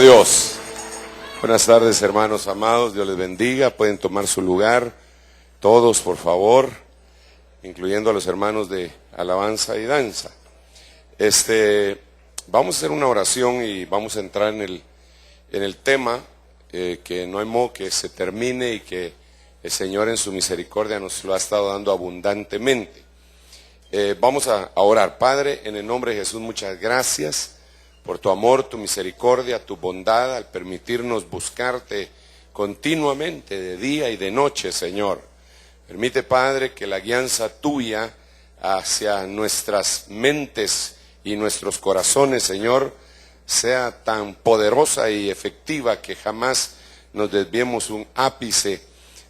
Dios. Buenas tardes, hermanos amados, Dios les bendiga. Pueden tomar su lugar, todos por favor, incluyendo a los hermanos de alabanza y danza. Vamos a hacer una oración y vamos a entrar en el tema, que no hay modo que se termine y que el Señor en su misericordia nos lo ha estado dando abundantemente. Vamos a orar. Padre, en el nombre de Jesús, muchas gracias por tu amor, tu misericordia, tu bondad al permitirnos buscarte continuamente de día y de noche, Señor. Permite, Padre, que la guianza tuya hacia nuestras mentes y nuestros corazones, Señor, sea tan poderosa y efectiva que jamás nos desviemos un ápice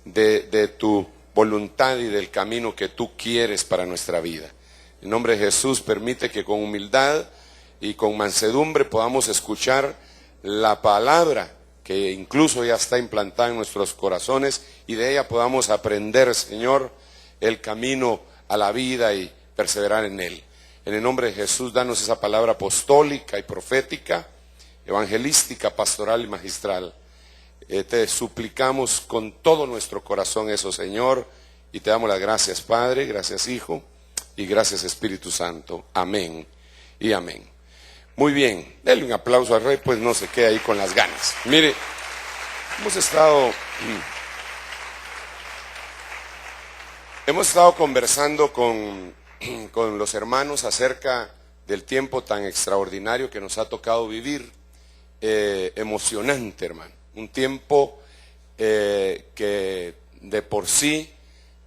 de tu voluntad y del camino que tú quieres para nuestra vida. En nombre de Jesús, permite que con humildad y con mansedumbre podamos escuchar la palabra que incluso ya está implantada en nuestros corazones y de ella podamos aprender, Señor, el camino a la vida y perseverar en él. En el nombre de Jesús, danos esa palabra apostólica y profética, evangelística, pastoral y magistral. Te suplicamos con todo nuestro corazón eso, Señor, y te damos las gracias, Padre, gracias, Hijo, y gracias, Espíritu Santo. Amén y amén. Muy bien, denle un aplauso al Rey, pues no se quede ahí con las ganas. Mire, hemos estado conversando con los hermanos acerca del tiempo tan extraordinario que nos ha tocado vivir, emocionante, hermano. Un tiempo que de por sí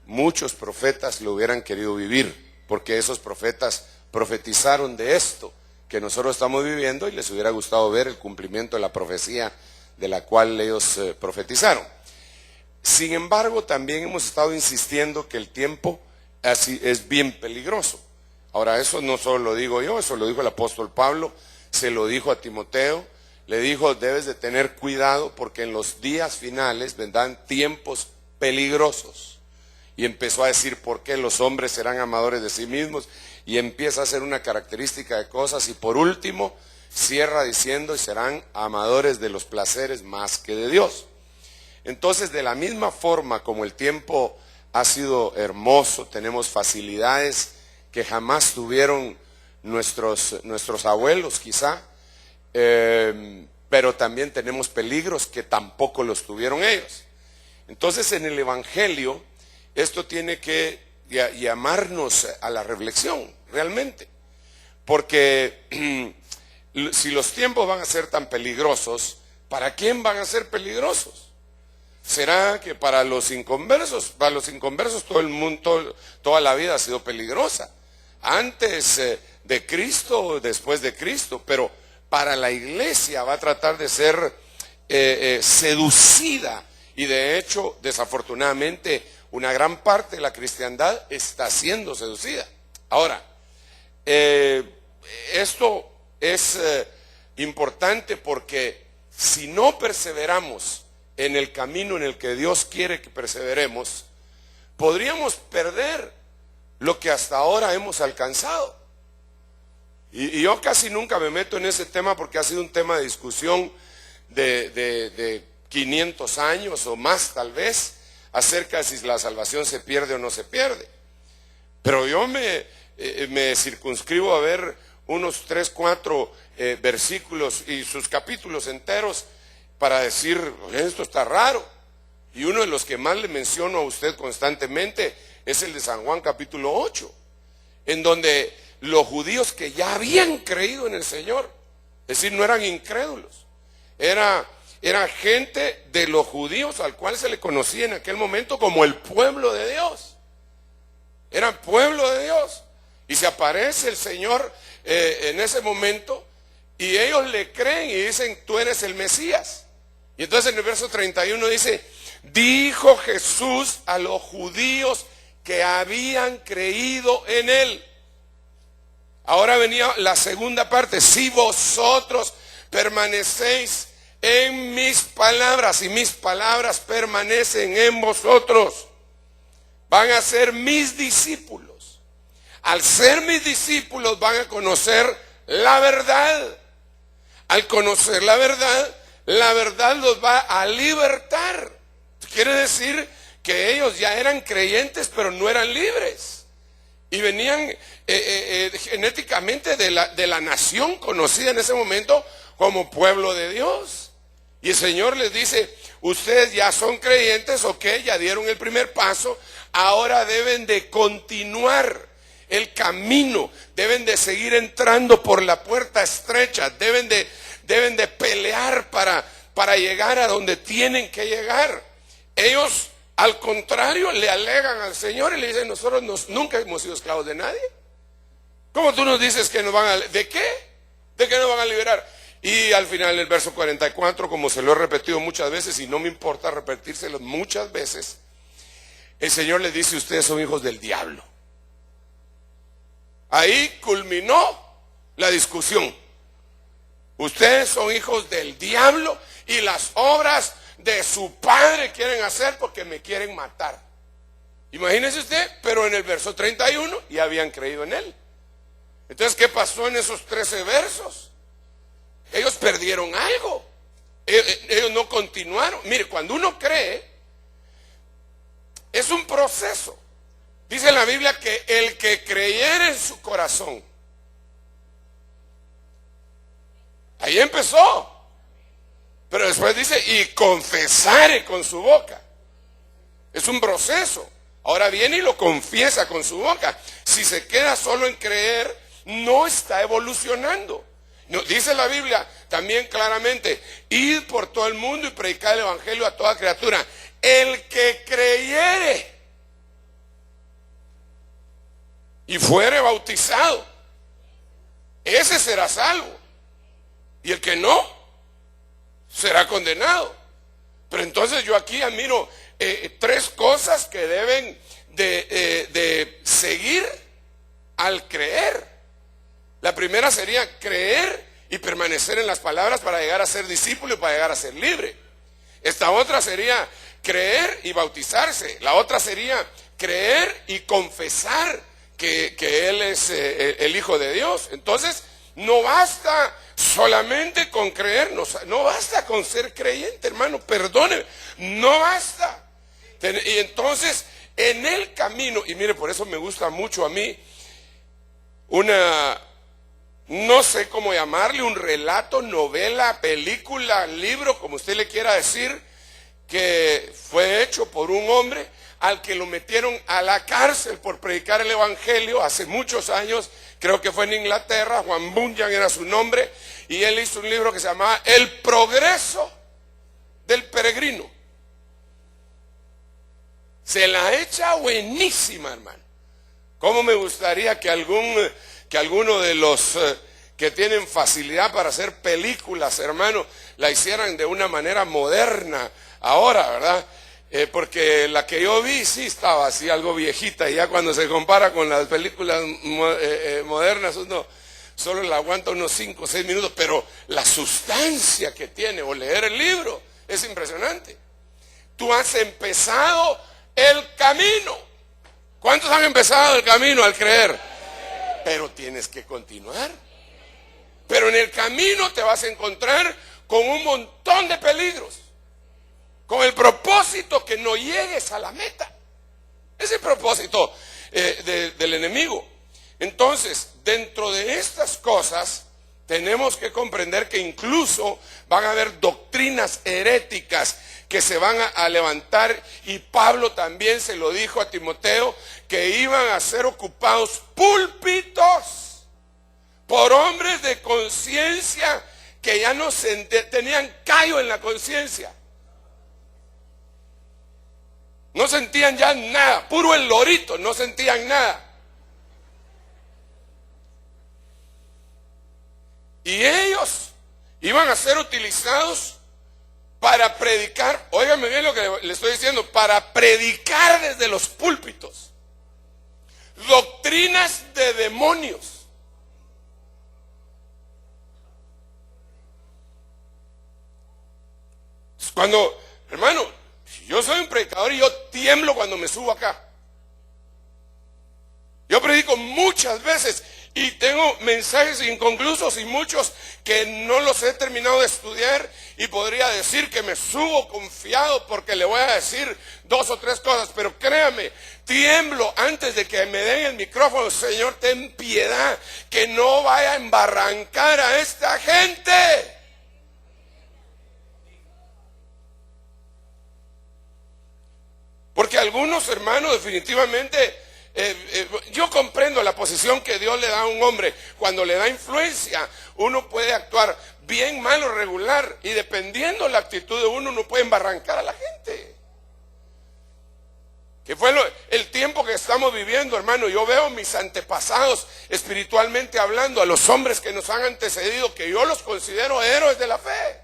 muchos profetas lo hubieran querido vivir, porque esos profetas profetizaron de esto que nosotros estamos viviendo y les hubiera gustado ver el cumplimiento de la profecía de la cual ellos profetizaron. Sin embargo, también hemos estado insistiendo que el tiempo así es bien peligroso. Ahora, eso no solo lo digo yo, eso lo dijo el apóstol Pablo, se lo dijo a Timoteo, le dijo: debes de tener cuidado porque en los días finales vendrán tiempos peligrosos. Y empezó a decir por qué los hombres serán amadores de sí mismos, y empieza a hacer una característica de cosas, y por último cierra diciendo: y serán amadores de los placeres más que de Dios. Entonces, de la misma forma como el tiempo ha sido hermoso, tenemos facilidades que jamás tuvieron nuestros abuelos quizá, pero también tenemos peligros que tampoco los tuvieron ellos. Entonces, en el Evangelio esto tiene que llamarnos a la reflexión realmente, porque si los tiempos van a ser tan peligrosos, ¿para quién van a ser peligrosos? ¿Será que para los inconversos? Para los inconversos todo el mundo, toda la vida ha sido peligrosa, antes de Cristo o después de Cristo, pero para la iglesia va a tratar de ser seducida, y de hecho, desafortunadamente, una gran parte de la cristiandad está siendo seducida. Ahora, esto es importante porque si no perseveramos en el camino en el que Dios quiere que perseveremos, podríamos perder lo que hasta ahora hemos alcanzado. Y yo casi nunca me meto en ese tema porque ha sido un tema de discusión de 500 años o más tal vez, acerca de si la salvación se pierde o no se pierde. Pero yo me circunscribo a ver unos 3, 4 versículos y sus capítulos enteros para decir: esto está raro. Y uno de los que más le menciono a usted constantemente es el de San Juan capítulo 8, en donde los judíos que ya habían creído en el Señor, es decir, no eran incrédulos, era gente de los judíos al cual se le conocía en aquel momento como el pueblo de Dios. Eran pueblo de Dios. Y se aparece el Señor en ese momento, y ellos le creen y dicen: tú eres el Mesías. Y entonces en el verso 31 dice: dijo Jesús a los judíos que habían creído en él. Ahora venía la segunda parte: si vosotros permanecéis en mis palabras y mis palabras permanecen en vosotros, van a ser mis discípulos. Al ser mis discípulos van a conocer la verdad. Al conocer la verdad la verdad los va a libertar. Quiere decir que ellos ya eran creyentes, pero no eran libres. Y venían genéticamente de la nación conocida en ese momento como pueblo de Dios. Y el Señor les dice: ustedes ya son creyentes, ok, ya dieron el primer paso, ahora deben de continuar el camino, deben de seguir entrando por la puerta estrecha, deben de pelear para llegar a donde tienen que llegar. Ellos, al contrario, le alegan al Señor y le dicen: nosotros nunca hemos sido esclavos de nadie. ¿Cómo tú nos dices que nos van a... ¿De qué? ¿De qué nos van a liberar? Y al final el verso 44, como se lo he repetido muchas veces, y no me importa repetírselo muchas veces, el Señor les dice: ustedes son hijos del diablo. Ahí culminó la discusión. Ustedes son hijos del diablo y las obras de su padre quieren hacer porque me quieren matar. Imagínese usted, pero en el verso 31 ya habían creído en él. Entonces, ¿qué pasó en esos 13 versos? Ellos perdieron algo. Ellos no continuaron. Mire, cuando uno cree, es un proceso. Dice la Biblia que el que creyere en su corazón, ahí empezó. Pero después dice: y confesare con su boca. Es un proceso. Ahora viene y lo confiesa con su boca. Si se queda solo en creer, no está evolucionando. No, dice la Biblia también claramente: id por todo el mundo y predicad el evangelio a toda criatura. El que creyere y fuere bautizado, ese será salvo. Y el que no, será condenado. Pero entonces yo aquí admiro tres cosas que deben de seguir al creer. La primera sería creer y permanecer en las palabras para llegar a ser discípulo y para llegar a ser libre. Esta otra sería creer y bautizarse. La otra sería creer y confesar que Él es el Hijo de Dios. Entonces, no basta solamente con creer, no basta con ser creyente, hermano, perdóneme, no basta. Y entonces, en el camino, y mire, por eso me gusta mucho a mí no sé cómo llamarle, un relato, novela, película, libro, como usted le quiera decir, que fue hecho por un hombre al que lo metieron a la cárcel por predicar el evangelio hace muchos años. Creo que fue en Inglaterra. Juan Bunyan era su nombre, y él hizo un libro que se llamaba El progreso del peregrino. Se la echa buenísima, hermano. Cómo me gustaría que alguno de los que tienen facilidad para hacer películas, hermano, la hicieran de una manera moderna ahora, ¿verdad? Porque la que yo vi sí estaba así algo viejita, y ya cuando se compara con las películas modernas, uno solo la aguanta unos 5 o 6 minutos, pero la sustancia que tiene, o leer el libro, es impresionante. Tú has empezado el camino. ¿Cuántos han empezado el camino al creer? Pero tienes que continuar. Pero en el camino te vas a encontrar con un montón de peligros, con el propósito que no llegues a la meta. Es el propósito del enemigo. Entonces, dentro de estas cosas, tenemos que comprender que incluso van a haber doctrinas heréticas que se van a levantar, y Pablo también se lo dijo a Timoteo, que iban a ser ocupados púlpitos por hombres de conciencia que ya no tenían callo en la conciencia. No sentían ya nada, puro el lorito, no sentían nada. Y ellos iban a ser utilizados para predicar, óigame bien lo que le estoy diciendo, para predicar desde los púlpitos doctrinas de demonios. Cuando, hermano, yo soy un predicador y yo tiemblo cuando me subo acá. Yo predico muchas veces Y tengo mensajes inconclusos y muchos que no los he terminado de estudiar, y podría decir que me subo confiado porque le voy a decir 2 o 3 cosas, pero créame, tiemblo antes de que me den el micrófono. Señor, ten piedad, que no vaya a embarrancar a esta gente. Porque algunos hermanos definitivamente, yo comprendo la posición que Dios le da a un hombre. Cuando le da influencia, uno puede actuar bien, mal o regular, y dependiendo la actitud de uno puede embarrancar a la gente. Que fue el tiempo que estamos viviendo, hermano. Yo veo mis antepasados, espiritualmente hablando, a los hombres que nos han antecedido, que yo los considero héroes de la fe,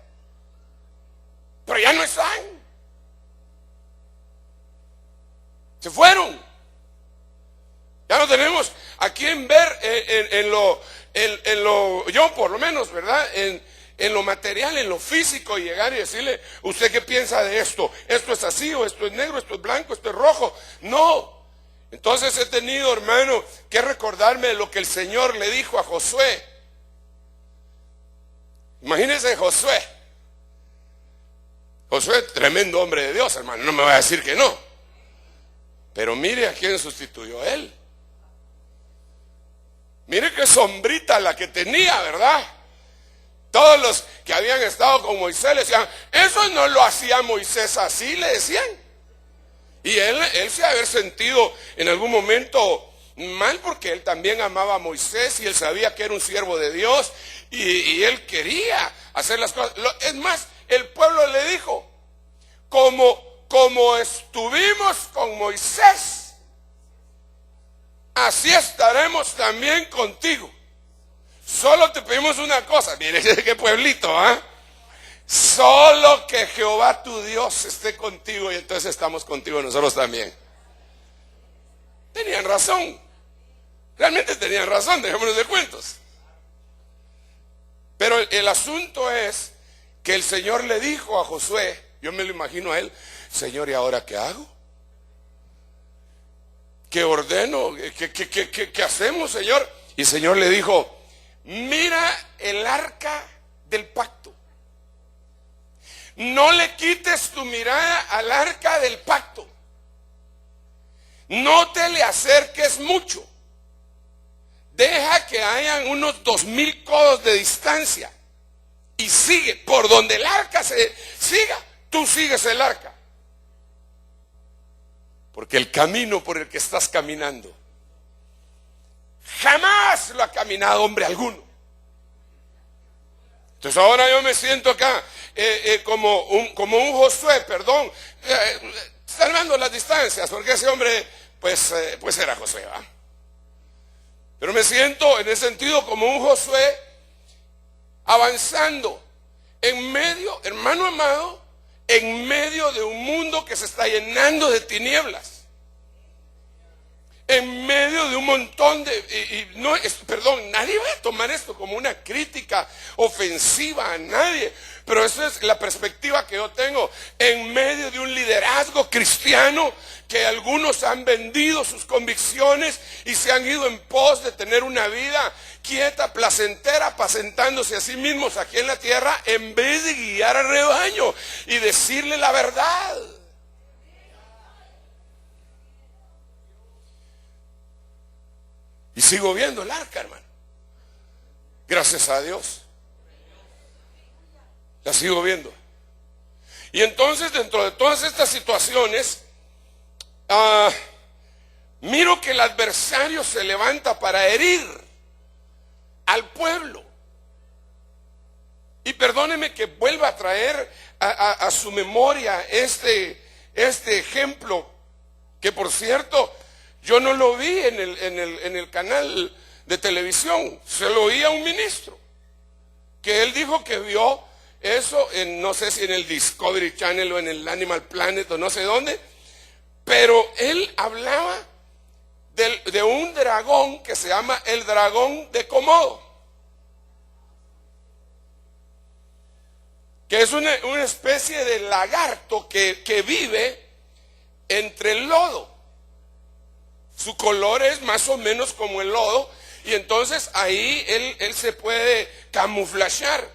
pero ya no están. Se fueron. Ya no tenemos a quien ver en lo, yo por lo menos, ¿verdad? En lo material, en lo físico, y llegar y decirle, ¿usted qué piensa de esto? ¿Esto es así, o esto es negro, esto es blanco, esto es rojo? No. Entonces he tenido, hermano, que recordarme de lo que el Señor le dijo a Josué. Imagínense Josué. Josué, tremendo hombre de Dios, hermano, no me va a decir que no. Pero mire a quién sustituyó a él. Mire qué sombrita la que tenía, ¿verdad? Todos los que habían estado con Moisés le decían, eso no lo hacía Moisés así, le decían. Y él se haber sentido en algún momento mal, porque él también amaba a Moisés y él sabía que era un siervo de Dios, y él quería hacer las cosas. Es más, el pueblo le dijo, como estuvimos con Moisés, así estaremos también contigo. Solo te pedimos una cosa. Mire qué pueblito, ¿ah? Solo que Jehová tu Dios esté contigo, y entonces estamos contigo nosotros también. Tenían razón. Realmente tenían razón, dejémonos de cuentos. Pero el asunto es que el Señor le dijo a Josué, yo me lo imagino a él, Señor, ¿y ahora qué hago? ¿Qué ordeno? ¿Qué hacemos, Señor? Y el Señor le dijo, mira el arca del pacto. No le quites tu mirada al arca del pacto. No te le acerques mucho. Deja que hayan unos 2000 codos de distancia. Y sigue, por donde el arca se siga, tú sigues el arca. Porque el camino por el que estás caminando, jamás lo ha caminado hombre alguno. Entonces ahora yo me siento acá como un Josué, perdón, salvando las distancias, porque ese hombre pues era Josué, ¿va? Pero me siento en ese sentido como un Josué avanzando en medio, hermano amado, en medio de un mundo que se está llenando de tinieblas, en medio de un montón de, perdón, nadie va a tomar esto como una crítica ofensiva a nadie, pero esa es la perspectiva que yo tengo, en medio de un liderazgo cristiano que algunos han vendido sus convicciones y se han ido en pos de tener una vida quieta, placentera, apacentándose a sí mismos aquí en la tierra, en vez de guiar al rebaño y decirle la verdad. Y sigo viendo el arca, hermano. Gracias a Dios. La sigo viendo. Y entonces, dentro de todas estas situaciones, miro que el adversario se levanta para herir al pueblo. Y perdóneme que vuelva a traer a su memoria este ejemplo, que por cierto, yo no lo vi en el canal de televisión, se lo oí a un ministro, que él dijo que vio eso, no sé si en el Discovery Channel o en el Animal Planet o no sé dónde, pero él hablaba de un dragón que se llama el dragón de Komodo, que es una especie de lagarto que vive entre el lodo. Su color es más o menos como el lodo, y entonces ahí él se puede camuflajear.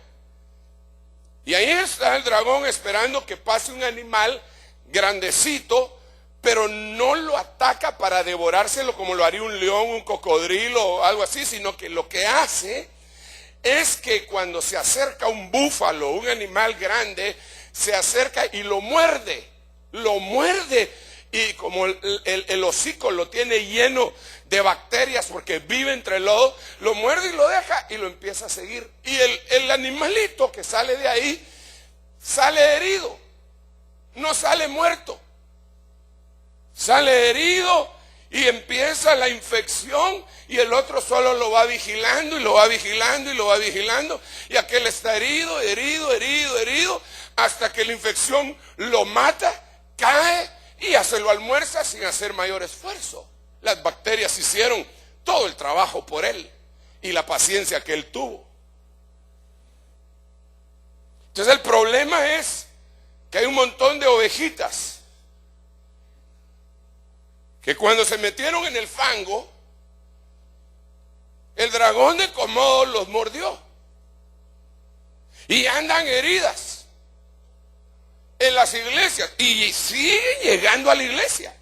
Y ahí está el dragón esperando que pase un animal grandecito, pero no lo ataca para devorárselo como lo haría un león, un cocodrilo o algo así, sino que lo que hace es que cuando se acerca un búfalo, un animal grande, se acerca y lo muerde, y como el hocico lo tiene lleno de bacterias porque vive entre el lodo, lo muerde y lo deja y lo empieza a seguir. Y el animalito que sale de ahí, sale herido, no sale muerto. Sale herido y empieza la infección y el otro solo lo va vigilando y lo va vigilando y lo va vigilando. Y aquel está herido, hasta que la infección lo mata, cae y ya se lo almuerza sin hacer mayor esfuerzo. Las bacterias hicieron todo el trabajo por él y la paciencia que él tuvo. Entonces el problema es que hay un montón de ovejitas que cuando se metieron en el fango, el dragón de Komodo los mordió y andan heridas en las iglesias y siguen llegando a la iglesia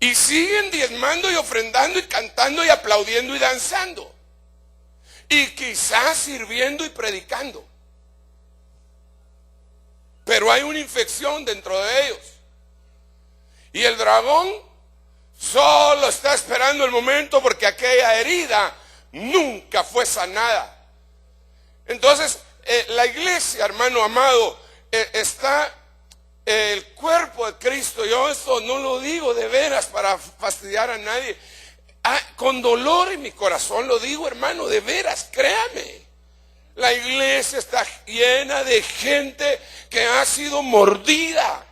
y siguen diezmando y ofrendando y cantando y aplaudiendo y danzando y quizás sirviendo y predicando, pero hay una infección dentro de ellos. Y el dragón solo está esperando el momento porque aquella herida nunca fue sanada. Entonces, la iglesia, hermano amado, está el cuerpo de Cristo. Yo esto no lo digo de veras para fastidiar a nadie. Con dolor en mi corazón lo digo, hermano, de veras, créame. La iglesia está llena de gente que ha sido mordida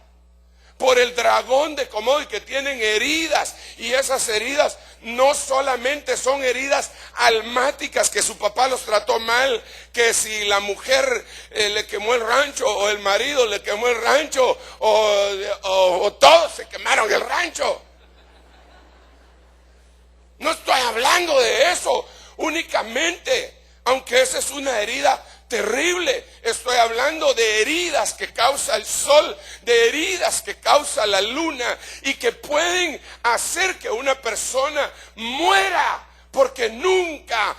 por el dragón de Komodo y que tienen heridas, y esas heridas no solamente son heridas almáticas, que su papá los trató mal, que si la mujer le quemó el rancho o el marido le quemó el rancho o todos se quemaron el rancho. No estoy hablando de eso únicamente, aunque esa es una herida terrible. Estoy hablando de heridas que causa el sol, de heridas que causa la luna y que pueden hacer que una persona muera porque nunca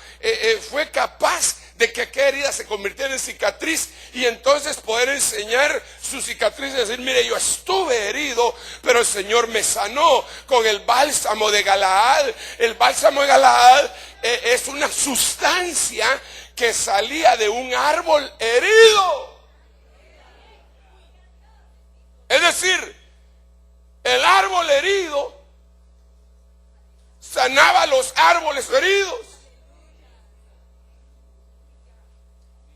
fue capaz de que aquella herida se convirtiera en cicatriz, y entonces poder enseñar su cicatriz y decir: mire, yo estuve herido, pero el Señor me sanó con el bálsamo de Galaad. El bálsamo de Galaad es una sustancia que salía de un árbol herido. Es decir, el árbol herido sanaba los árboles heridos.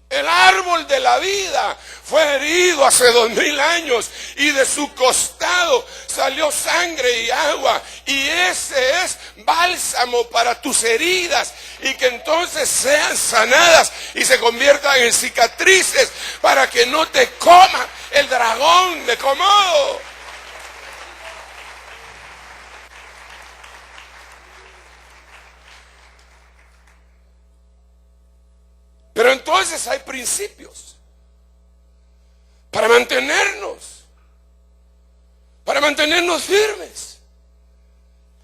El árbol de la vida fue herido hace 2000 años y de su costado salió sangre y agua, y ese es bálsamo para tus heridas, y que entonces sean sanadas y se conviertan en cicatrices para que no te coma el dragón de Komodo. Pero entonces hay principios para mantenernos firmes,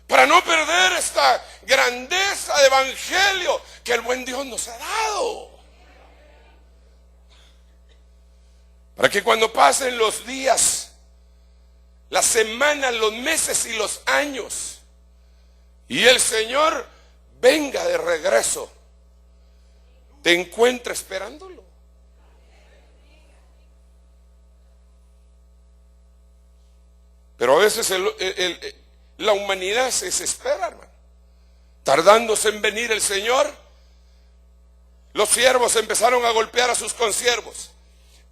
para no perder esta grandeza de evangelio que el buen Dios nos ha dado. Para que cuando pasen los días, las semanas, los meses y los años, y el Señor venga de regreso, te encuentra esperándolo. Pero a veces la humanidad se desespera, hermano. Tardándose en venir el Señor, los siervos empezaron a golpear a sus consiervos.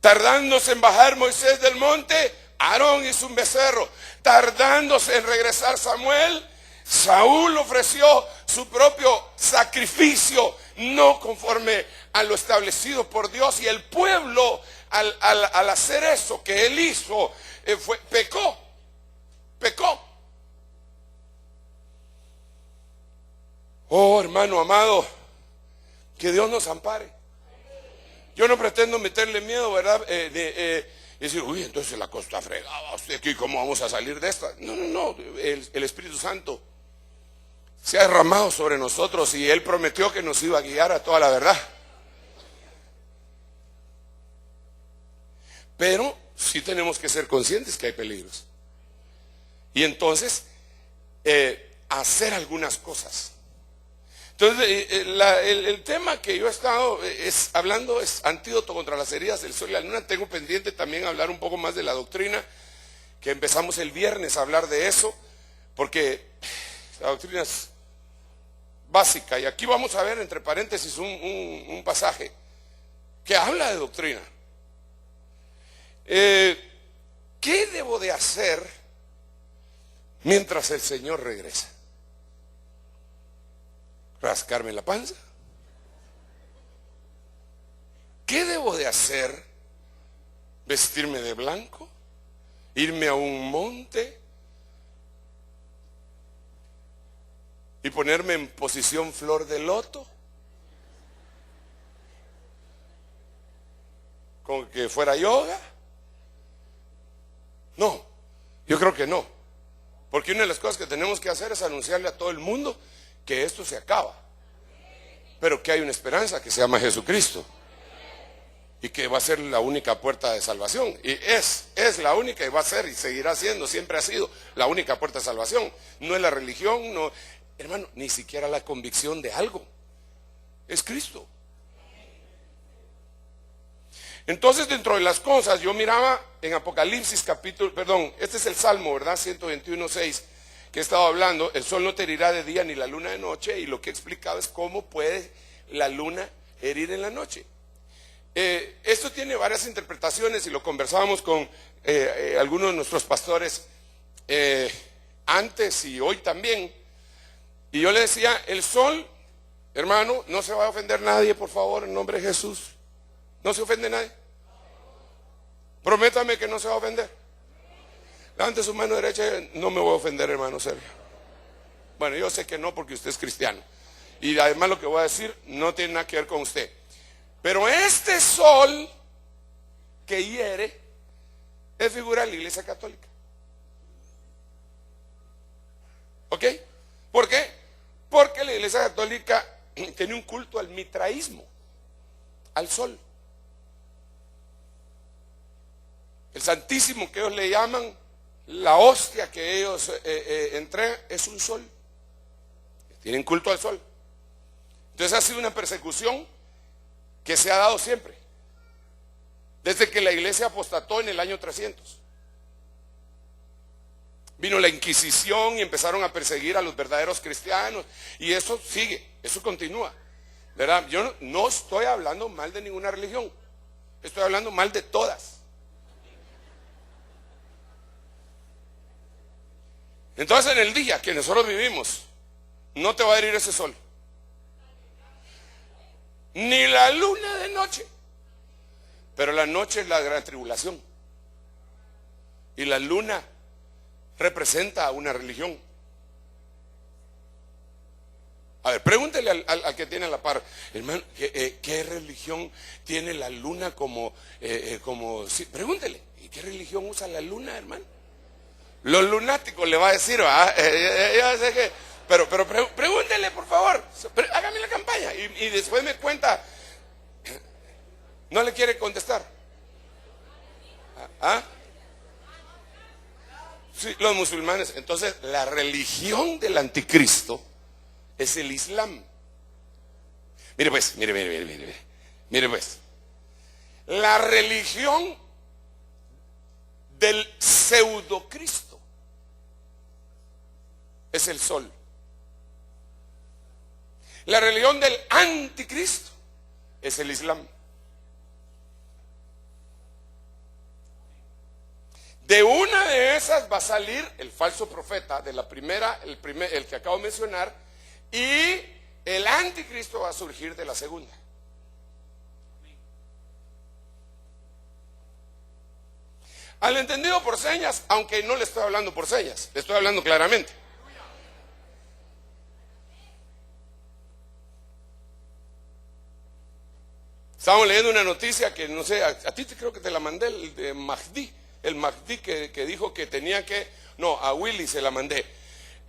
Tardándose en bajar Moisés del monte, Aarón hizo un becerro. Tardándose en regresar Samuel, Saúl ofreció su propio sacrificio, no conforme a lo establecido por Dios. Y el pueblo, al hacer eso que él hizo, pecó. Oh, hermano amado, que Dios nos ampare. Yo no pretendo meterle miedo, ¿verdad? Decir, uy, entonces la cosa está fregada, usted aquí, ¿cómo vamos a salir de esta? No, no, no, el Espíritu Santo se ha derramado sobre nosotros y Él prometió que nos iba a guiar a toda la verdad. Pero sí tenemos que ser conscientes que hay peligros. Y entonces, hacer algunas cosas. Entonces, el tema que yo he estado hablando es antídoto contra las heridas del sol y la luna. Tengo pendiente también hablar un poco más de la doctrina, que empezamos el viernes a hablar de eso, porque la doctrina es básica. Y aquí vamos a ver, entre paréntesis, un pasaje que habla de doctrina. ¿Qué debo de hacer mientras el Señor regresa? ¿Rascarme la panza? ¿Qué debo de hacer? ¿Vestirme de blanco? ¿Irme a un monte? ¿Y ponerme en posición flor de loto? ¿Con que fuera yoga? No, yo creo que no. Porque una de las cosas que tenemos que hacer es anunciarle a todo el mundo que esto se acaba, pero que hay una esperanza que se llama Jesucristo y que va a ser la única puerta de salvación, y es la única, y va a ser y seguirá siendo, siempre ha sido la única puerta de salvación. No es la religión, no, hermano, ni siquiera la convicción de algo, es Cristo. Entonces, dentro de las cosas, yo miraba en Apocalipsis este es el Salmo, ¿verdad? 121:6, que he estado hablando. El sol no te herirá de día ni la luna de noche, y lo que he explicado es cómo puede la luna herir en la noche. Esto tiene varias interpretaciones y lo conversábamos con algunos de nuestros pastores antes y hoy también. Y yo le decía, el sol, hermano, no se va a ofender nadie, por favor, en nombre de Jesús. ¿No se ofende nadie? Prométame que no se va a ofender. Levante su mano derecha. No me voy a ofender, hermano Sergio. Bueno, yo sé que no, porque usted es cristiano. Y además lo que voy a decir no tiene nada que ver con usted. Pero este sol que hiere es figura de la Iglesia Católica. ¿Ok? ¿Por qué? Porque la Iglesia Católica tiene un culto al mitraísmo, al sol. El Santísimo, que ellos le llaman, la hostia que ellos entregan, es un sol. Tienen culto al sol. Entonces ha sido una persecución que se ha dado siempre, desde que la iglesia apostató en el año 300. Vino la Inquisición y empezaron a perseguir a los verdaderos cristianos, y eso sigue, eso continúa, ¿verdad? Yo no estoy hablando mal de ninguna religión, estoy hablando mal de todas. Entonces, en el día que nosotros vivimos, no te va a herir ese sol, ni la luna de noche. Pero la noche es la gran tribulación, y la luna representa a una religión. A ver, pregúntele al que tiene a la par, hermano, ¿qué religión tiene la luna como sí, pregúntele, ¿y qué religión usa la luna, hermano? Los lunáticos le va a decir, yo sé que, pero pregúntele, por favor, hágame la campaña y después me cuenta. No le quiere contestar. ¿Ah? Sí, los musulmanes. Entonces, la religión del anticristo es el Islam. Mire pues, mire pues. La religión del pseudocristo es el sol. La religión del anticristo es el Islam. De una de esas va a salir el falso profeta, de la primera, el que acabo de mencionar, y el anticristo va a surgir de la segunda. Al entendido por señas, aunque no le estoy hablando por señas, le estoy hablando claramente. Estábamos leyendo una noticia que no sé, a ti creo que te la mandé, el de Mahdi. El Mahdi que dijo que tenía que, no, a Willy se la mandé.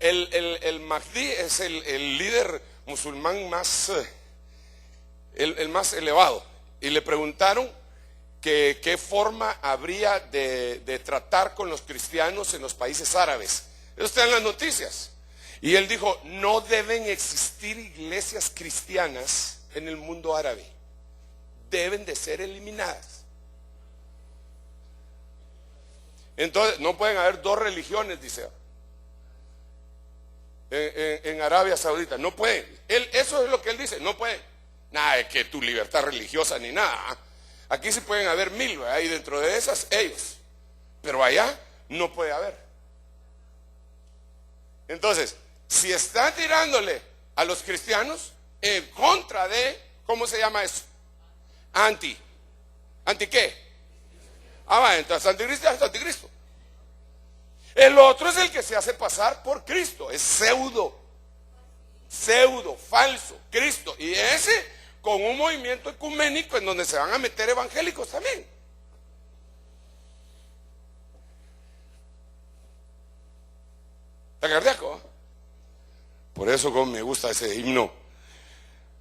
El Mahdi es el líder musulmán más, el más elevado. Y le preguntaron que qué forma habría de tratar con los cristianos en los países árabes. Eso está en las noticias. Y él dijo, no deben existir iglesias cristianas en el mundo árabe. Deben de ser eliminadas. Entonces, no pueden haber dos religiones, dice. En Arabia Saudita, no pueden. Eso es lo que él dice, no pueden. Nada de que tu libertad religiosa ni nada. Aquí sí pueden haber 1000, ¿verdad? Y dentro de esas, ellos. Pero allá no puede haber. Entonces, si está tirándole a los cristianos en contra de, ¿cómo se llama eso? ¿Anti qué? Va, entonces anticristo es anticristo. El otro es el que se hace pasar por Cristo, es pseudo, falso, Cristo. Y ese con un movimiento ecuménico en donde se van a meter evangélicos también. ¿Está cardíaco? Por eso como me gusta ese himno.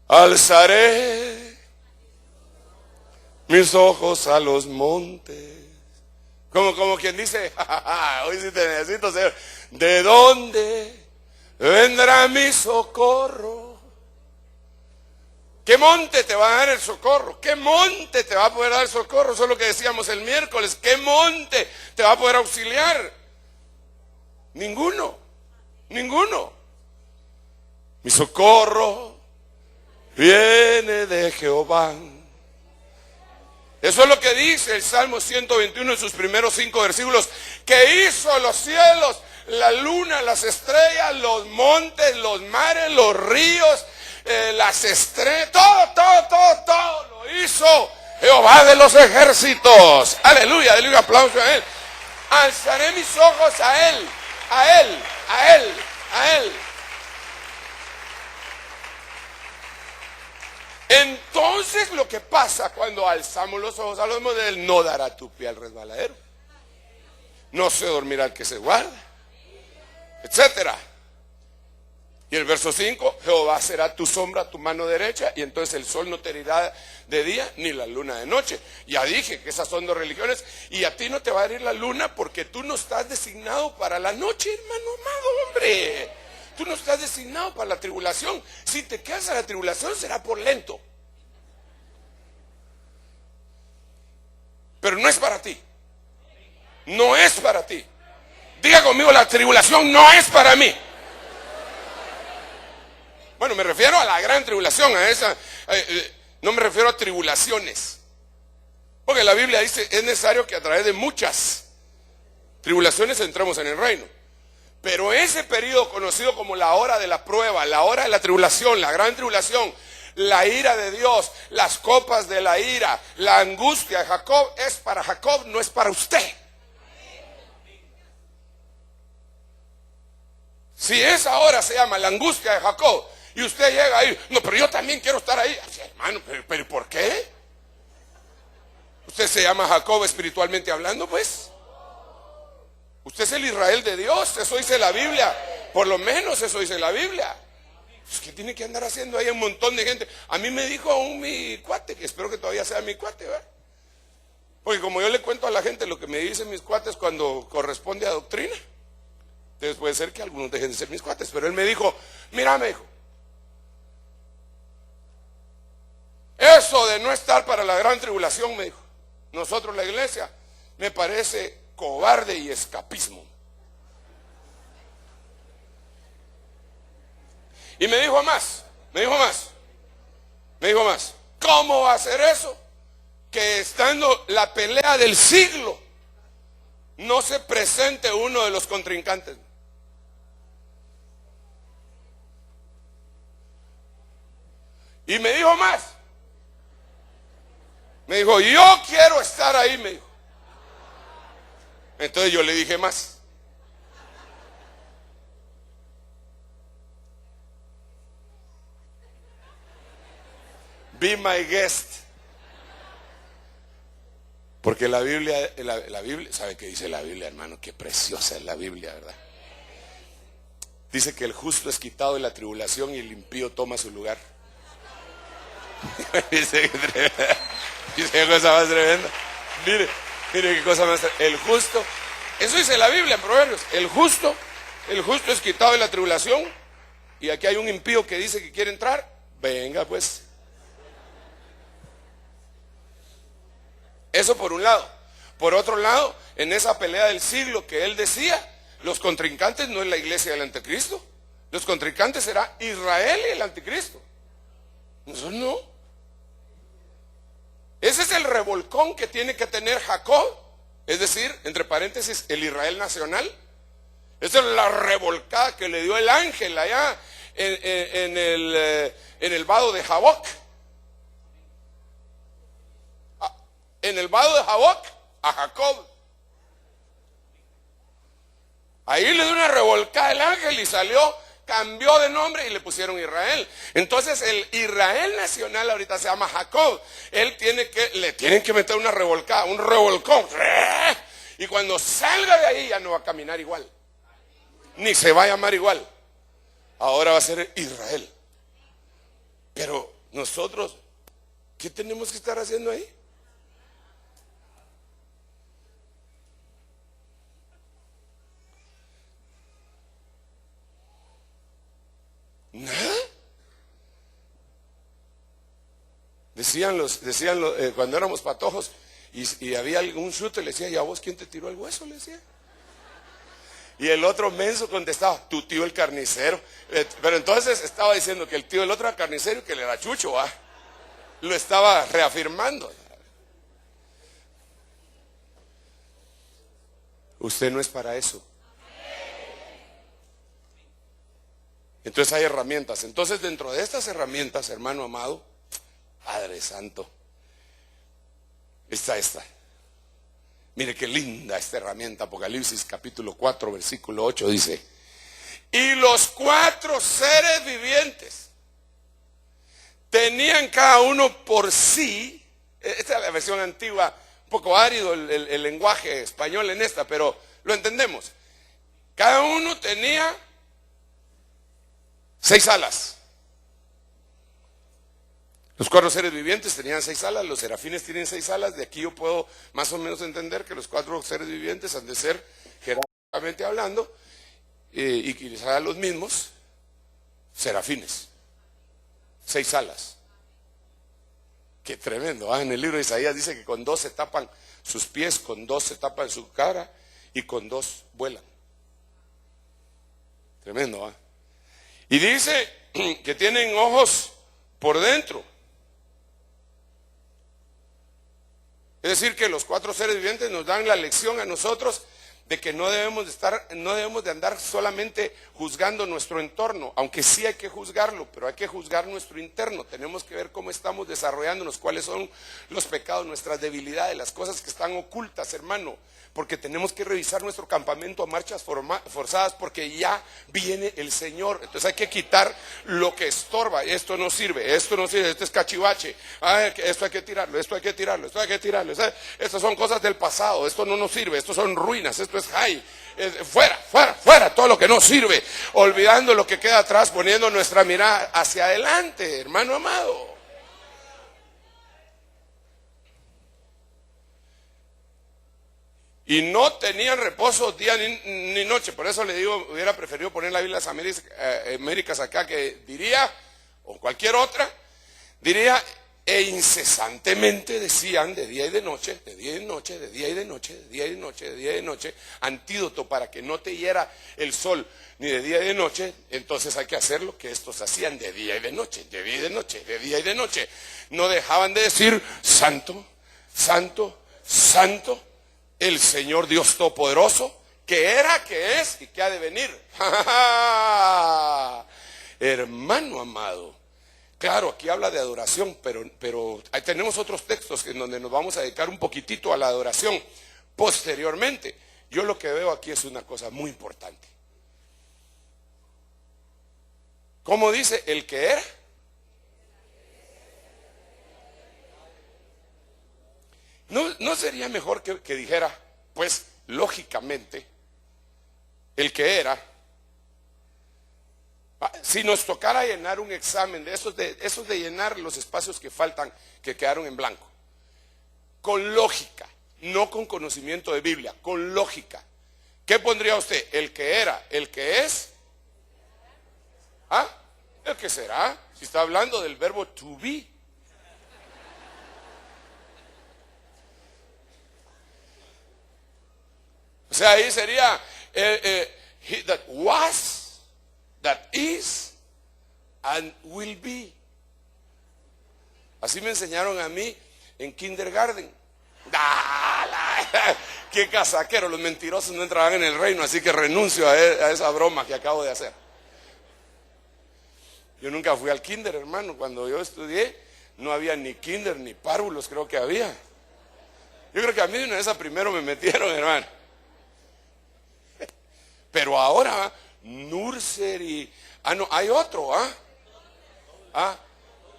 Alzaré mis ojos a los montes. Como quien dice, hoy sí te necesito, Señor. ¿De dónde vendrá mi socorro? ¿Qué monte te va a dar el socorro? ¿Qué monte te va a poder dar el socorro? Eso es lo que decíamos el miércoles. ¿Qué monte te va a poder auxiliar? Ninguno. Mi socorro viene de Jehová. Eso es lo que dice el Salmo 121 en sus primeros 5 versículos, que hizo los cielos, la luna, las estrellas, los montes, los mares, los ríos, las estrellas, todo lo hizo Jehová de los ejércitos. Aleluya, aplauso a él. Alzaré mis ojos a él. Entonces lo que pasa cuando alzamos los ojos a los montes, él no dará tu pie al resbaladero, no se dormirá el que se guarda, etcétera. Y el verso 5, Jehová será tu sombra, tu mano derecha, y entonces el sol no te herirá de día ni la luna de noche. Ya dije que esas son dos religiones, y a ti no te va a herir la luna porque tú no estás designado para la noche, hermano amado, hombre. Tú no estás designado para la tribulación. Si te quedas a la tribulación será por lento. Pero no es para ti. No es para ti. Diga conmigo, la tribulación no es para mí. Bueno, me refiero a la gran tribulación, a esa. No me refiero a tribulaciones. Porque la Biblia dice, es necesario que a través de muchas tribulaciones entremos en el reino. Pero ese periodo conocido como la hora de la prueba, la hora de la tribulación, la gran tribulación, la ira de Dios, las copas de la ira, la angustia de Jacob, es para Jacob, no es para usted. Si esa hora se llama la angustia de Jacob y usted llega ahí, no, pero yo también quiero estar ahí. Hermano, pero ¿por qué? Usted se llama Jacob espiritualmente hablando, pues. Usted es el Israel de Dios, eso dice la Biblia. Por lo menos eso dice la Biblia. ¿Qué tiene que andar haciendo ahí un montón de gente? A mí me dijo mi cuate, que espero que todavía sea mi cuate, ¿verdad? Porque como yo le cuento a la gente lo que me dicen mis cuates cuando corresponde a doctrina, entonces puede ser que algunos dejen de ser mis cuates. Pero él me dijo, mira, me dijo, eso de no estar para la gran tribulación, me dijo, nosotros la iglesia, me parece cobarde y escapismo. Y me dijo más, ¿cómo va a ser eso? Que estando la pelea del siglo, no se presente uno de los contrincantes. Y me dijo más, me dijo, yo quiero estar ahí, me dijo. Entonces yo le dije más. Be my guest. Porque la Biblia, ¿sabe qué dice la Biblia, hermano? Qué preciosa es la Biblia, ¿verdad? Dice que el justo es quitado de la tribulación y el impío toma su lugar. Dice qué cosa más tremenda. Mire qué cosa más tremenda. El justo, eso dice la Biblia en Proverbios. El justo es quitado de la tribulación. Y aquí hay un impío que dice que quiere entrar. Venga pues. Eso por un lado. Por otro lado, en esa pelea del siglo que él decía, los contrincantes no es la iglesia del anticristo. Los contrincantes será Israel y el anticristo. Eso no. Ese es el revolcón que tiene que tener Jacob. Es decir, entre paréntesis, el Israel nacional. Esa es la revolcada que le dio el ángel allá en el vado de Jaboc. En el vado de Jaboc a Jacob. Ahí le dio una revolcada el ángel y salió, cambió de nombre y le pusieron Israel. Entonces el Israel nacional ahorita se llama Jacob. Le tienen que meter una revolcada, un revolcón. Y cuando salga de ahí ya no va a caminar igual. Ni se va a llamar igual. Ahora va a ser Israel. Pero nosotros, ¿qué tenemos que estar haciendo ahí? Nada. Decían cuando éramos patojos y había algún chute, le decía, ¿y a vos quién te tiró el hueso? Le decía. Y el otro menso contestaba, tu tío el carnicero. Pero entonces estaba diciendo que el tío del otro era carnicero y que le era chucho, ¿ah? Lo estaba reafirmando. Usted no es para eso. Entonces hay herramientas. Entonces dentro de estas herramientas, hermano amado, Padre Santo, está esta. Mire qué linda esta herramienta. Apocalipsis capítulo 4 versículo 8 dice: y los 4 seres vivientes tenían cada uno por sí, esta es la versión antigua, un poco árido el lenguaje español en esta, pero lo entendemos. Cada uno tenía 6 alas. Los 4 seres vivientes tenían 6 alas, los serafines tienen 6 alas. De aquí yo puedo más o menos entender que los 4 seres vivientes han de ser, jerárquicamente hablando, y quizás los mismos serafines. 6 alas. Qué tremendo. En el libro de Isaías dice que con 2 se tapan sus pies, con 2 se tapan su cara y con 2 vuelan. Tremendo. Y dice que tienen ojos por dentro. Es decir, que los 4 seres vivientes nos dan la lección a nosotros de que no debemos de andar solamente juzgando nuestro entorno, aunque sí hay que juzgarlo, pero hay que juzgar nuestro interno. Tenemos que ver cómo estamos desarrollándonos, cuáles son los pecados, nuestras debilidades, las cosas que están ocultas, hermano, porque tenemos que revisar nuestro campamento a marchas forzadas, porque ya viene el Señor. Entonces hay que quitar lo que estorba. Esto no sirve, esto es cachivache, esto hay que tirarlo, esto hay que tirarlo, esto hay que tirarlo. Estas son cosas del pasado, esto no nos sirve, esto son ruinas, esto es fuera, todo lo que no sirve, olvidando lo que queda atrás, poniendo nuestra mirada hacia adelante, hermano amado. Y no tenían reposo día ni noche. Por eso le digo, hubiera preferido poner la Biblia de las Américas acá, que diría, o cualquier otra, diría, e incesantemente decían de día y de noche, de día y de noche, de día y de noche, de día y de noche, de día y de noche, antídoto para que no te hiera el sol ni de día y de noche. Entonces hay que hacer lo que estos hacían de día y de noche, de día y de noche, de día y de noche. No dejaban de decir, santo, santo, santo, el Señor Dios Todopoderoso, que era, que es y que ha de venir. Hermano amado, claro, aquí habla de adoración, pero ahí tenemos otros textos en donde nos vamos a dedicar un poquitito a la adoración posteriormente. Yo lo que veo aquí es una cosa muy importante. ¿Cómo dice? El que era. No ¿no sería mejor que dijera, pues, lógicamente, el que era? Si nos tocara llenar un examen de esos de llenar los espacios que faltan, que quedaron en blanco, con lógica, no con conocimiento de Biblia, con lógica, ¿qué pondría usted? ¿El que era? ¿El que es? ¿Ah? ¿El que será? Si está hablando del verbo to be. O sea, ahí sería he that was, that is, and will be. Así me enseñaron a mí en kindergarten. ¡Qué casaquero! Los mentirosos no entraban en el reino, así que renuncio a esa broma que acabo de hacer. Yo nunca fui al kinder, hermano. Cuando yo estudié, no había ni kinder ni párvulos, creo que había. Yo creo que a mí de una vez primero me metieron, hermano. Pero ahora, nursery, no, hay otro,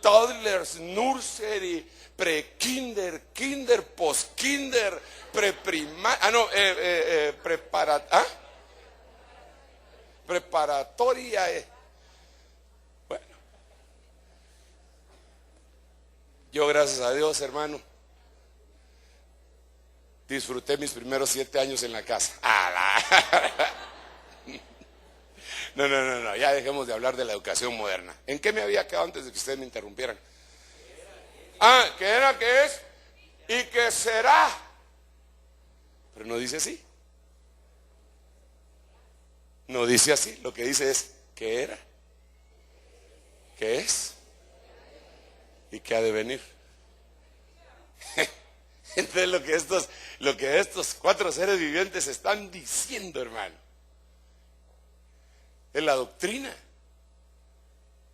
toddlers, nursery, pre-kinder, kinder, post-kinder, pre-primaria, preparatoria. Bueno, yo gracias a Dios, hermano, disfruté mis primeros 7 años en la casa. No, ya dejemos de hablar de la educación moderna. ¿En qué me había quedado antes de que ustedes me interrumpieran? Que era, que es y que será. Pero no dice así. No dice así. Lo que dice es que era, que es y que ha de venir. Entonces lo que estos 4 seres vivientes están diciendo, hermano, de la doctrina,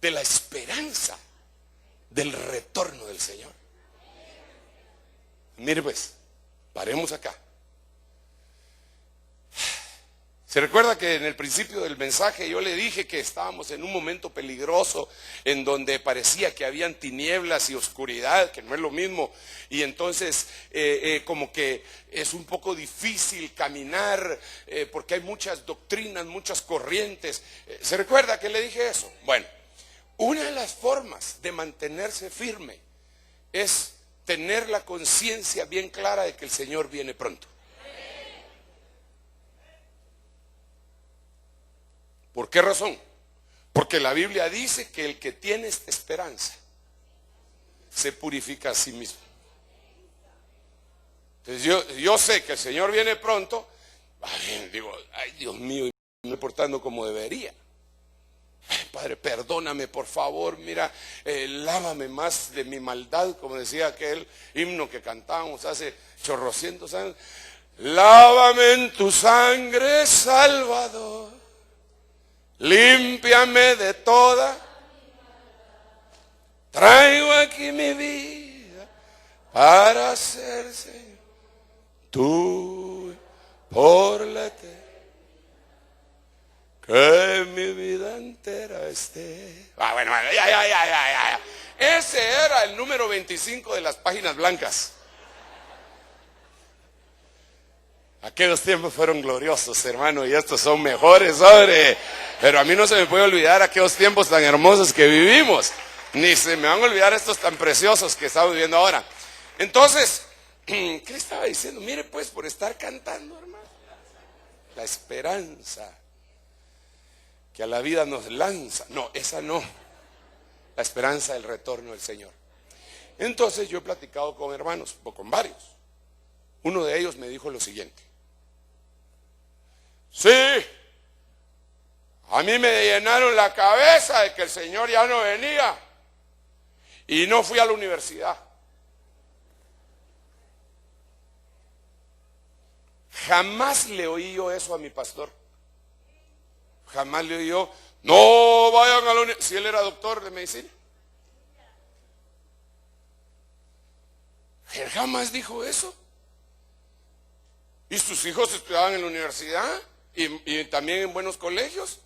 de la esperanza, del retorno del Señor. Mire pues, paremos acá. ¿Se recuerda que en el principio del mensaje yo le dije que estábamos en un momento peligroso en donde parecía que habían tinieblas y oscuridad, que no es lo mismo, y entonces como que es un poco difícil caminar porque hay muchas doctrinas, muchas corrientes? ¿Se recuerda que le dije eso? Bueno, una de las formas de mantenerse firme es tener la conciencia bien clara de que el Señor viene pronto. ¿Por qué razón? Porque la Biblia dice que el que tiene esta esperanza se purifica a sí mismo. Entonces yo sé que el Señor viene pronto. Digo, ay Dios mío, me estoy portando como debería. Ay, Padre, perdóname por favor, mira, lávame más de mi maldad, como decía aquel himno que cantábamos hace chorrocientos años. Lávame en tu sangre, Salvador. Límpiame de toda. Traigo aquí mi vida para ser, Señor, tú por la eternidad. Que mi vida entera esté. Bueno, ya. Ese era el número 25 de las páginas blancas. Aquellos tiempos fueron gloriosos, hermano, y estos son mejores, hombre. Pero a mí no se me puede olvidar aquellos tiempos tan hermosos que vivimos. Ni se me van a olvidar estos tan preciosos que estamos viviendo ahora. Entonces, ¿qué le estaba diciendo? Mire pues, por estar cantando, hermano, la esperanza que a la vida nos lanza. No, esa no. La esperanza del retorno del Señor. Entonces yo he platicado con hermanos, o con varios. Uno de ellos me dijo lo siguiente: sí, a mí me llenaron la cabeza de que el Señor ya no venía y no fui a la universidad. Jamás le oí yo eso a mi pastor. Jamás le oí yo, no vayan a la universidad. Si él era doctor de medicina. Él jamás dijo eso. Y sus hijos estudiaban en la universidad y también en buenos colegios.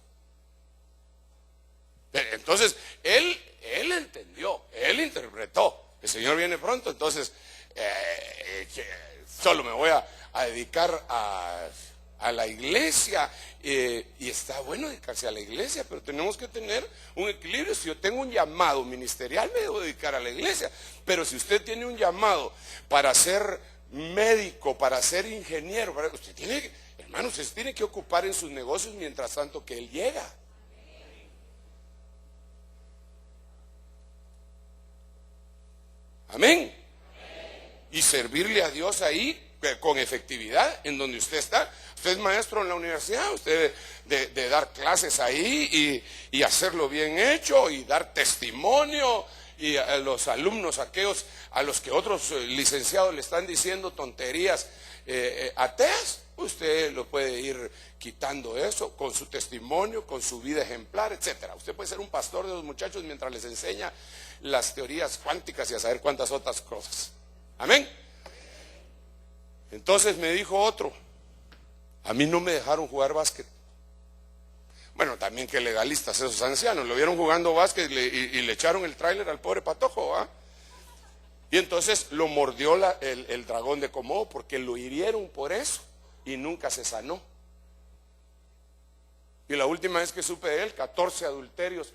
Entonces, él entendió, él interpretó, el Señor viene pronto. Entonces, solo me voy a dedicar a la iglesia, y está bueno dedicarse a la iglesia, pero tenemos que tener un equilibrio. Si yo tengo un llamado ministerial, me debo dedicar a la iglesia, pero si usted tiene un llamado para ser médico, para ser ingeniero, usted tiene, hermano, usted se tiene que ocupar en sus negocios mientras tanto que él llega. Amén. Y servirle a Dios ahí con efectividad en donde usted está. Usted es maestro en la universidad, usted de dar clases ahí y hacerlo bien hecho y dar testimonio, y a los alumnos aquellos a los que otros licenciados le están diciendo tonterías ateas, usted lo puede ir quitando eso con su testimonio, con su vida ejemplar, etcétera. Usted puede ser un pastor de los muchachos mientras les enseña las teorías cuánticas y a saber cuántas otras cosas. Amén. Entonces me dijo otro, a mí no me dejaron jugar básquet. Bueno, también que legalistas esos ancianos, lo vieron jugando básquet y le echaron el tráiler al pobre patojo, ¿ah? Y entonces lo mordió el dragón de Komodo, porque lo hirieron por eso y nunca se sanó. Y la última vez que supe de él, 14 adulterios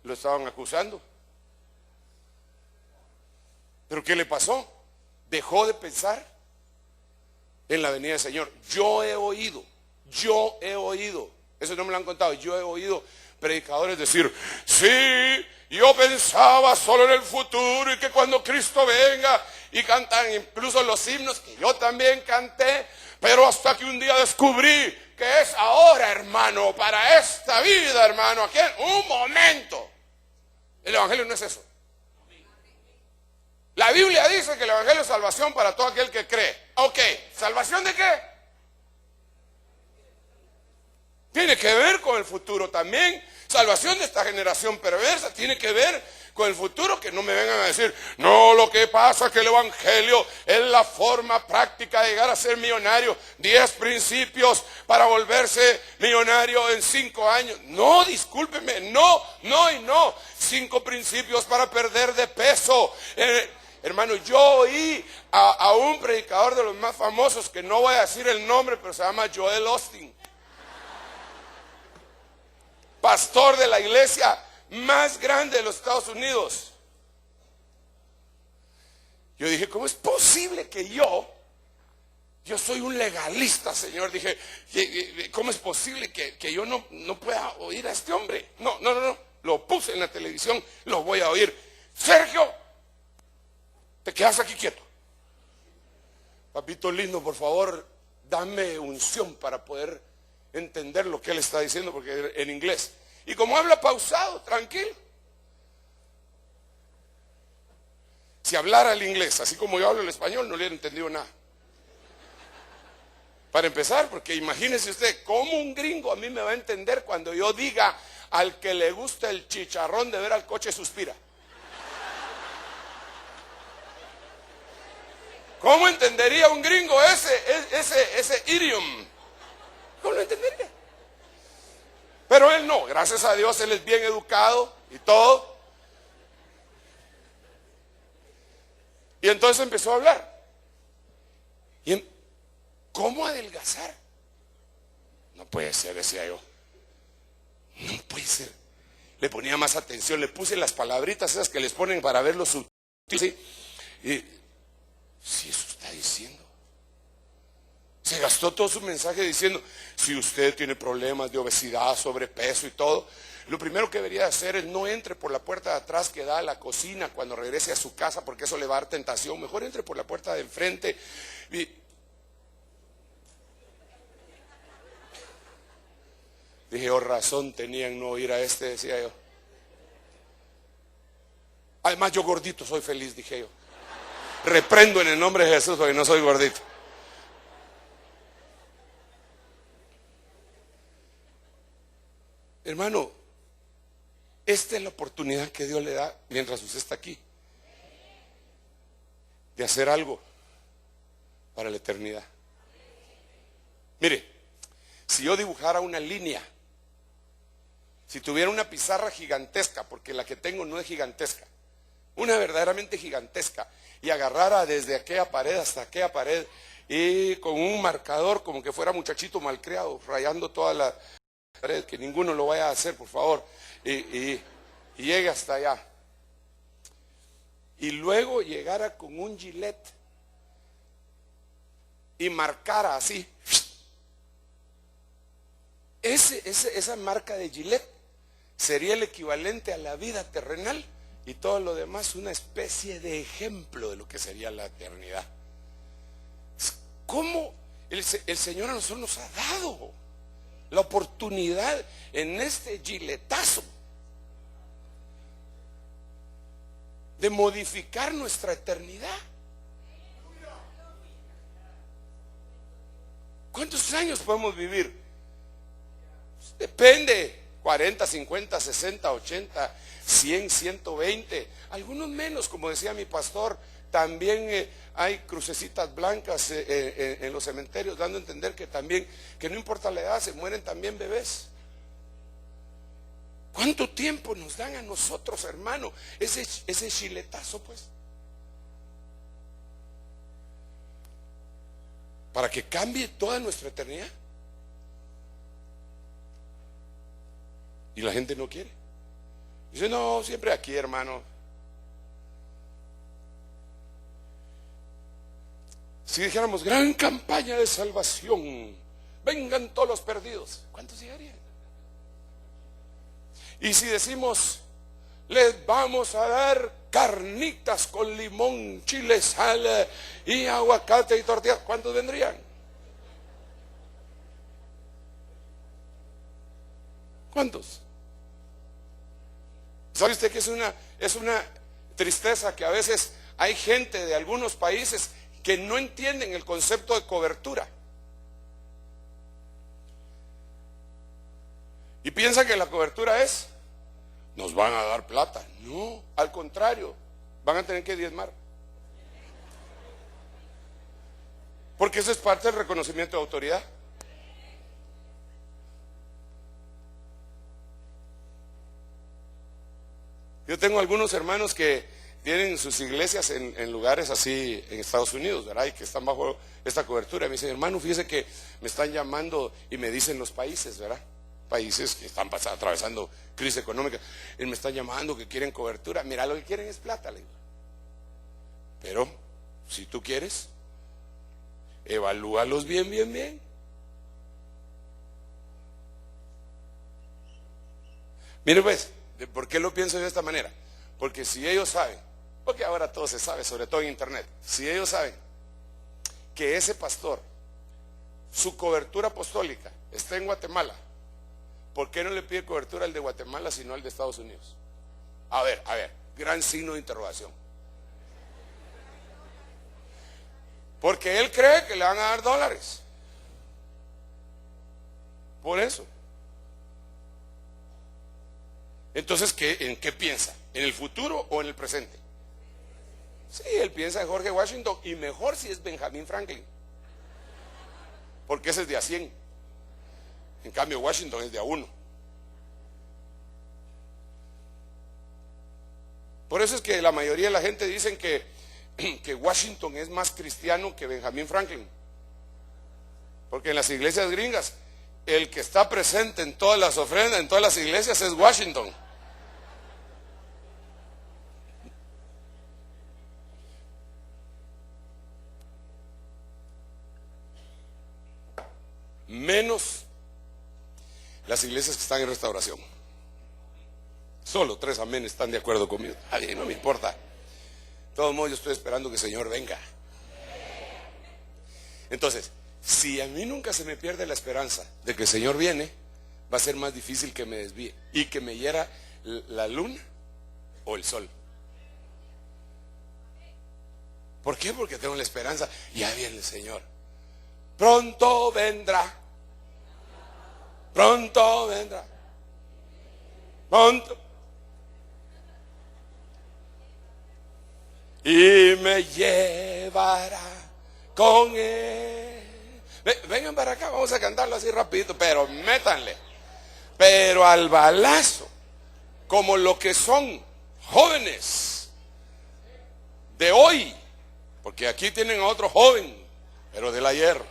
lo estaban acusando. ¿Pero qué le pasó? Dejó de pensar en la venida del Señor. Yo he oído, eso no me lo han contado, yo he oído predicadores decir, sí, yo pensaba solo en el futuro y que cuando Cristo venga, y cantan incluso los himnos que yo también canté, pero hasta que un día descubrí que es ahora, hermano, para esta vida, hermano, aquí en un momento. El evangelio no es eso. La Biblia dice que el evangelio es salvación para todo aquel que cree. Ok, ¿salvación de qué? Tiene que ver con el futuro también. Salvación de esta generación perversa tiene que ver con el futuro. Que no me vengan a decir, no, lo que pasa es que el evangelio es la forma práctica de llegar a ser millonario. 10 principios para volverse millonario en 5 años. No, discúlpeme, no. 5 principios para perder de peso. Hermano, yo oí a un predicador de los más famosos, que no voy a decir el nombre, pero se llama Joel Osteen, pastor de la iglesia más grande de los Estados Unidos. Yo dije, ¿cómo es posible que yo soy un legalista, Señor? Dije, ¿cómo es posible que yo no pueda oír a este hombre? No, lo puse en la televisión, lo voy a oír. Sergio, te quedas aquí quieto. Papito lindo, por favor, dame unción para poder entender lo que él está diciendo, porque en inglés. Y como habla pausado, tranquilo. Si hablara el inglés, así como yo hablo el español, no le hubiera entendido nada. Para empezar, porque imagínese usted, ¿cómo un gringo a mí me va a entender cuando yo diga al que le gusta el chicharrón de ver al coche suspira? ¿Cómo entendería un gringo ese idiom? ¿Cómo lo entendería? Pero él no, gracias a Dios, él es bien educado y todo. Y entonces empezó a hablar. ¿Y cómo adelgazar? No puede ser, decía yo. No puede ser. Le ponía más atención, le puse las palabritas esas que les ponen para ver los subtítulos. Y si eso está diciendo. Se gastó todo su mensaje diciendo, si usted tiene problemas de obesidad, sobrepeso y todo, lo primero que debería hacer es no entre por la puerta de atrás que da a la cocina cuando regrese a su casa, porque eso le va a dar tentación. Mejor entre por la puerta de enfrente. Dije, oh, razón tenía en no oír a este, decía yo. Además, yo gordito soy feliz, dije yo. Reprendo en el nombre de Jesús porque no soy gordito. Hermano, esta es la oportunidad que Dios le da mientras usted está aquí, de hacer algo para la eternidad. Mire, si yo dibujara una línea, si tuviera una pizarra gigantesca, porque la que tengo no es gigantesca, una verdaderamente gigantesca, y agarrara desde aquella pared hasta aquella pared, y con un marcador como que fuera muchachito malcriado, rayando toda la pared, que ninguno lo vaya a hacer, por favor, y llegue hasta allá. Y luego llegara con un Gillette y marcara así. Esa marca de Gillette sería el equivalente a la vida terrenal, y todo lo demás una especie de ejemplo de lo que sería la eternidad. ¿Cómo el Señor a nosotros nos ha dado la oportunidad en este giletazo de modificar nuestra eternidad? ¿Cuántos años podemos vivir? Depende, 40, 50, 60, 80, 100, 120, algunos menos, como decía mi pastor. También hay crucecitas blancas en los cementerios, dando a entender que también, que no importa la edad, se mueren también bebés. ¿Cuánto tiempo nos dan a nosotros, hermano? Ese chiletazo, pues, para que cambie toda nuestra eternidad. Y la gente no quiere. Dice, no, siempre aquí, hermano. Si dijéramos gran campaña de salvación, vengan todos los perdidos, ¿cuántos llegarían? Y si decimos, les vamos a dar carnitas con limón, chile, sal y aguacate y tortillas, ¿cuántos vendrían? ¿Cuántos? ¿Sabe usted que es una tristeza que a veces hay gente de algunos países que no entienden el concepto de cobertura y piensan que la cobertura es, nos van a dar plata? No, al contrario, van a tener que diezmar, porque eso es parte del reconocimiento de autoridad. Yo tengo algunos hermanos que tienen sus iglesias en lugares así en Estados Unidos, ¿verdad? Y que están bajo esta cobertura. Y me dicen, hermano, fíjese que me están llamando y me dicen los países, ¿verdad? Países que están atravesando crisis económica. Y me están llamando que quieren cobertura. Mira, lo que quieren es plata, le digo. Pero, si tú quieres, evalúalos bien, bien, bien. Mire pues, ¿por qué lo pienso de esta manera? Porque si ellos saben, porque ahora todo se sabe, sobre todo en internet, si ellos saben que ese pastor, su cobertura apostólica está en Guatemala, ¿por qué no le pide cobertura al de Guatemala sino al de Estados Unidos? A ver, gran signo de interrogación. Porque él cree que le van a dar dólares. Por eso. Entonces, ¿en qué piensa? ¿En el futuro o en el presente? Sí, él piensa en George Washington, y mejor si es Benjamin Franklin, porque ese es de a 100. En cambio, Washington es de a 1. Por eso es que la mayoría de la gente dicen que Washington es más cristiano que Benjamin Franklin, porque en las iglesias gringas el que está presente en todas las ofrendas, en todas las iglesias, es Washington. Menos las iglesias que están en restauración. Solo 3 amén están de acuerdo conmigo. A mí no me importa. De todos modos, yo estoy esperando que el Señor venga. Entonces, si a mí nunca se me pierde la esperanza de que el Señor viene, va a ser más difícil que me desvíe y que me hiera la luna o el sol. ¿Por qué? Porque tengo la esperanza. Ya viene el Señor. Pronto vendrá. Pronto vendrá. Pronto. Y me llevará con él. Vengan para acá, vamos a cantarlo así rapidito, pero métanle. Pero al balazo, como lo que son jóvenes, de hoy, porque aquí tienen a otro joven, pero del ayer.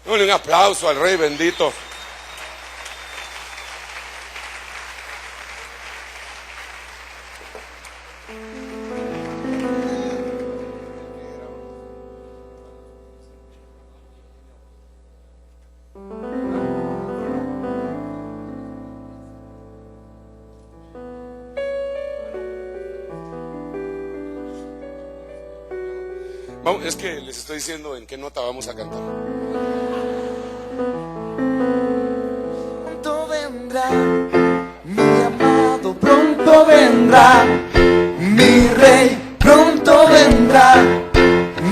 Un aplauso al Rey bendito. Es que les estoy diciendo en qué nota vamos a cantar. Pronto vendrá mi amado, pronto vendrá mi rey, pronto vendrá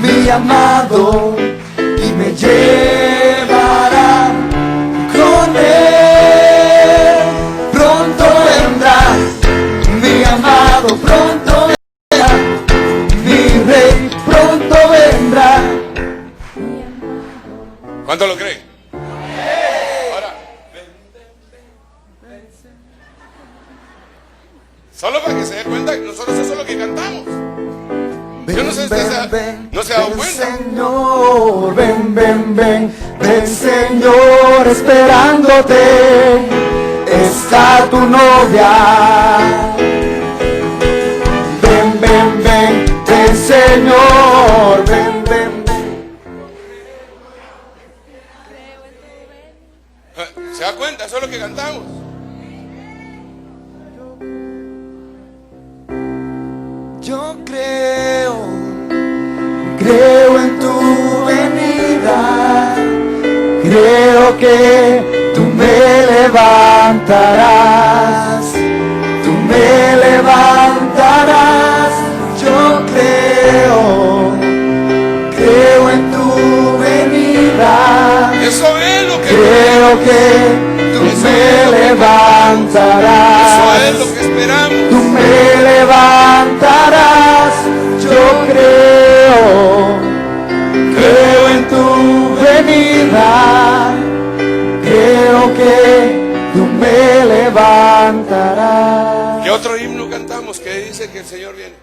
mi amado y me llevará con él. Pronto vendrá mi amado, pronto vendrá mi rey, pronto vendrá. ¿Cuánto lo creen? Ahora, solo para que se dé cuenta que nosotros eso es lo que cantamos. Yo no sé si usted no se ha dado cuenta. Señor, ven, ven, ven, ven, Señor, esperándote está tu novia. Ven, ven, ven, ven, Señor, ven, ven, ven. ¿Se da cuenta? Eso es lo que cantamos. Yo creo en tu venida, creo que tú me levantarás, yo creo en tu venida, Eso es lo que creo que tú me levantarás. Eso es lo que esperamos. Tú me levantarás, yo creo en tu venida, creo que tú me levantarás. ¿Qué otro himno cantamos que dice que el Señor viene?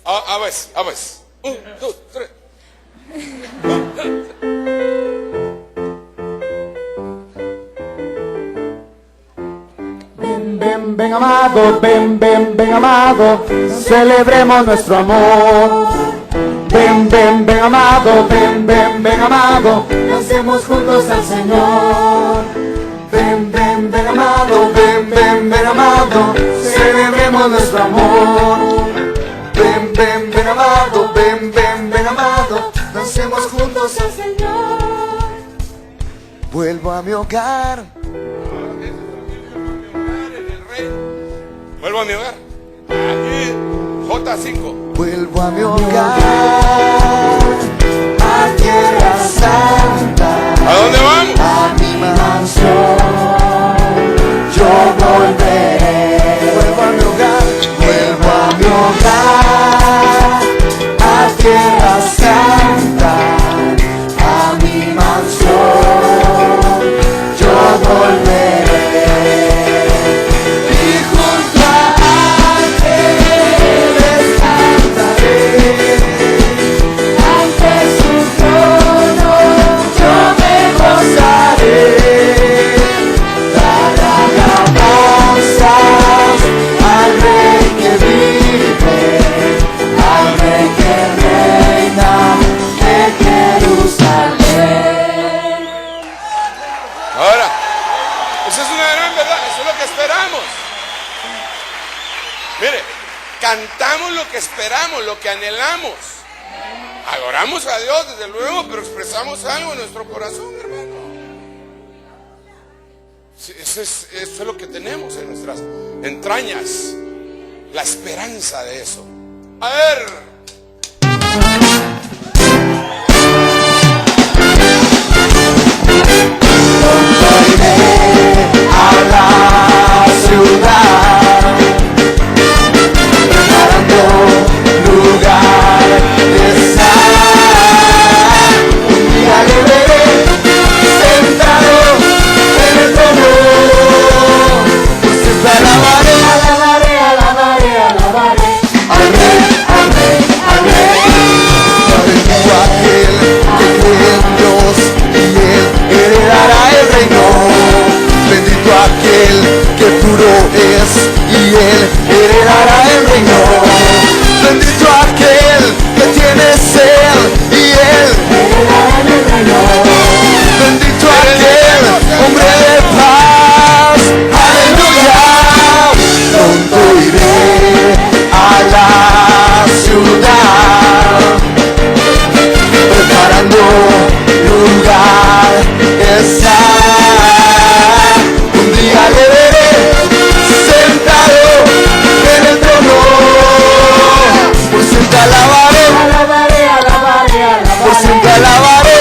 A ver. 1, 2, 3. Ven, ven, ven amado, ven, ven, ven amado, celebremos nuestro amor. Ven, ven, ven amado, ven, ven, ven amado, dancemos juntos al Señor. Ven, ven, ven amado, ven, ven, ven amado, celebremos nuestro amor. Ven, ven, ven amado, ven, ven, ven amado, dancemos juntos al Señor. Vuelvo a mi hogar. Vuelvo a mi hogar. Aquí, J5. Vuelvo a mi hogar, a Tierra Santa. ¿A dónde vamos? A mi mansión, yo volveré. Vuelvo a mi hogar, a Tierra Santa, a mi mansión, yo volveré. Y junto a ángeles cantaré, ante su trono yo me gozaré. Dar alabanzas al Rey que vive, al Rey que reina de Jerusalén. Ahora, esa es una gran verdad, eso es lo que esperamos. Mire, cantamos lo que esperamos, lo que anhelamos. Adoramos a Dios, desde luego, pero expresamos algo en nuestro corazón, hermano. Sí, eso es lo que tenemos en nuestras entrañas, la esperanza de eso. A ver. A la ciudad, preparando lugar de estar. Un día le veré sentado Él heredará el reino. Bendito aquel que tiene sed y Él heredará el reino. Bendito aquel hombre de paz, aleluya. Pronto iré a la ciudad, preparando lugar está. Un día le veré sentado en el trono. Por siempre alabaré, por siempre alabaré,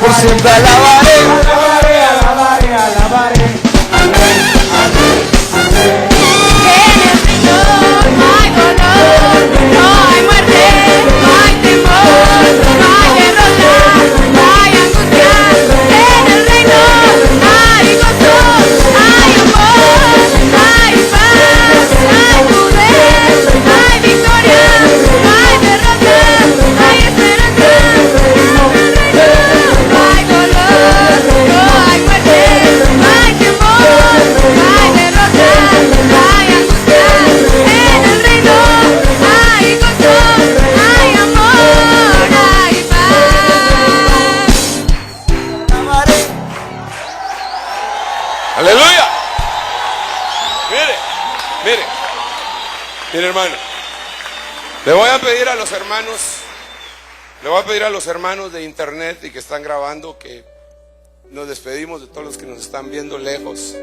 por siempre alabaré. Aleluya. Mire hermano, le voy a pedir a los hermanos de internet y que están grabando que nos despedimos de todos los que nos están viendo lejos.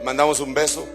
Mandamos un beso.